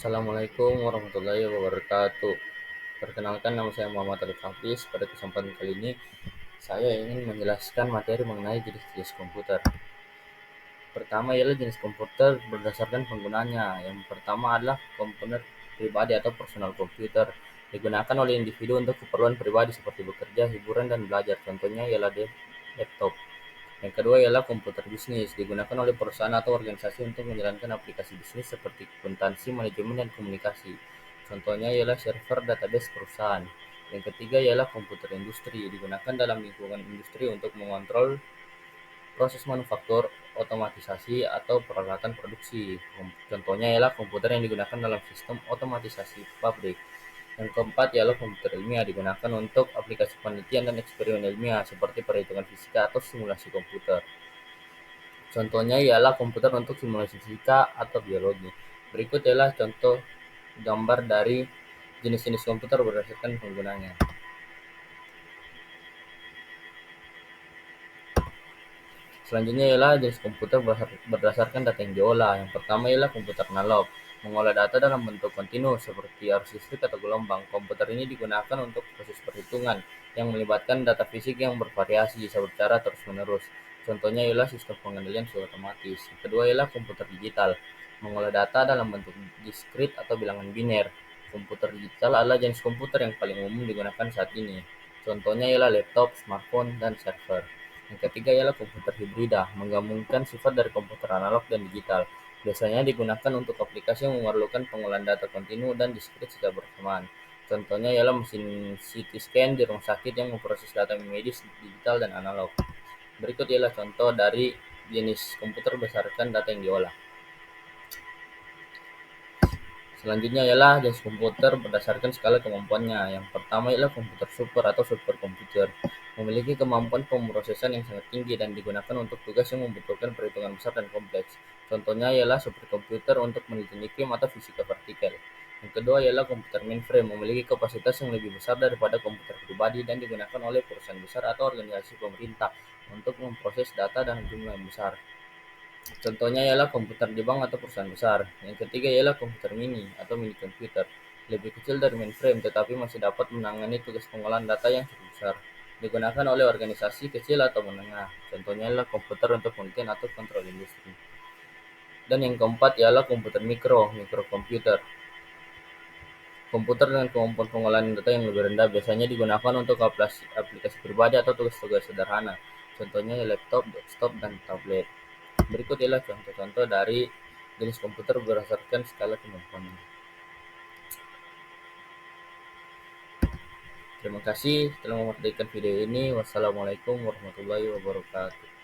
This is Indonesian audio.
Assalamualaikum warahmatullahi wabarakatuh. Perkenalkan, nama saya Muhammad Arif Hafiz. Pada kesempatan kali ini, saya ingin menjelaskan materi mengenai jenis-jenis komputer. Pertama ialah jenis komputer berdasarkan penggunaannya. Yang pertama adalah komputer pribadi atau personal computer. Digunakan oleh individu untuk keperluan pribadi seperti bekerja, hiburan, dan belajar. Contohnya ialah laptop. Yang kedua ialah komputer bisnis, digunakan oleh perusahaan atau organisasi untuk menjalankan aplikasi bisnis seperti akuntansi, manajemen, dan komunikasi. Contohnya ialah server database perusahaan. Yang ketiga ialah komputer industri, digunakan dalam lingkungan industri untuk mengontrol proses manufaktur, otomatisasi, atau peralatan produksi. Contohnya ialah komputer yang digunakan dalam sistem otomatisasi pabrik. Yang keempat ialah komputer ilmiah, digunakan untuk aplikasi penelitian dan eksperimen ilmiah seperti perhitungan fisika atau simulasi komputer. Contohnya ialah komputer untuk simulasi fisika atau biologi. Berikut ialah contoh gambar dari jenis-jenis komputer berdasarkan penggunanya. Selanjutnya ialah jenis komputer berdasarkan data yang diolah. Yang pertama ialah komputer analog, mengolah data dalam bentuk kontinu seperti arus listrik atau gelombang. Komputer ini digunakan untuk proses perhitungan yang melibatkan data fisik yang bervariasi secara terus-menerus. Contohnya ialah sistem pengendalian secara otomatis. Yang kedua ialah komputer digital, mengolah data dalam bentuk diskrit atau bilangan biner. Komputer digital adalah jenis komputer yang paling umum digunakan saat ini. Contohnya ialah laptop, smartphone, dan server. Yang ketiga ialah komputer hibrida, menggabungkan sifat dari komputer analog dan digital. Biasanya digunakan untuk aplikasi yang memerlukan pengolahan data kontinu dan diskrit secara bersamaan. Contohnya ialah mesin CT scan di rumah sakit yang memproses data medis digital dan analog. Berikut ialah contoh dari jenis komputer berdasarkan data yang diolah. Selanjutnya ialah jenis komputer berdasarkan skala kemampuannya. Yang pertama ialah komputer super atau superkomputer. Memiliki kemampuan pemrosesan yang sangat tinggi dan digunakan untuk tugas yang membutuhkan perhitungan besar dan kompleks. Contohnya ialah superkomputer untuk meneliti iklim atau fisika partikel. Yang kedua ialah komputer mainframe, memiliki kapasitas yang lebih besar daripada komputer pribadi dan digunakan oleh perusahaan besar atau organisasi pemerintah untuk memproses data dalam jumlah yang besar. Contohnya ialah komputer di bank atau perusahaan besar. Yang ketiga ialah komputer mini atau mini komputer. Lebih kecil dari mainframe tetapi masih dapat menangani tugas pengolahan data yang cukup besar. Digunakan oleh organisasi kecil atau menengah. Contohnya ialah komputer untuk penelitian atau kontrol industri. Dan yang keempat ialah komputer mikrokomputer. Komputer dengan kemampuan pengolahan data yang lebih rendah biasanya digunakan untuk aplikasi pribadi atau tugas-tugas sederhana. Contohnya laptop, desktop, dan tablet. Berikut ialah contoh-contoh dari jenis komputer berdasarkan skala kemampuannya. Terima kasih telah memperhatikan video ini. Wassalamualaikum warahmatullahi wabarakatuh.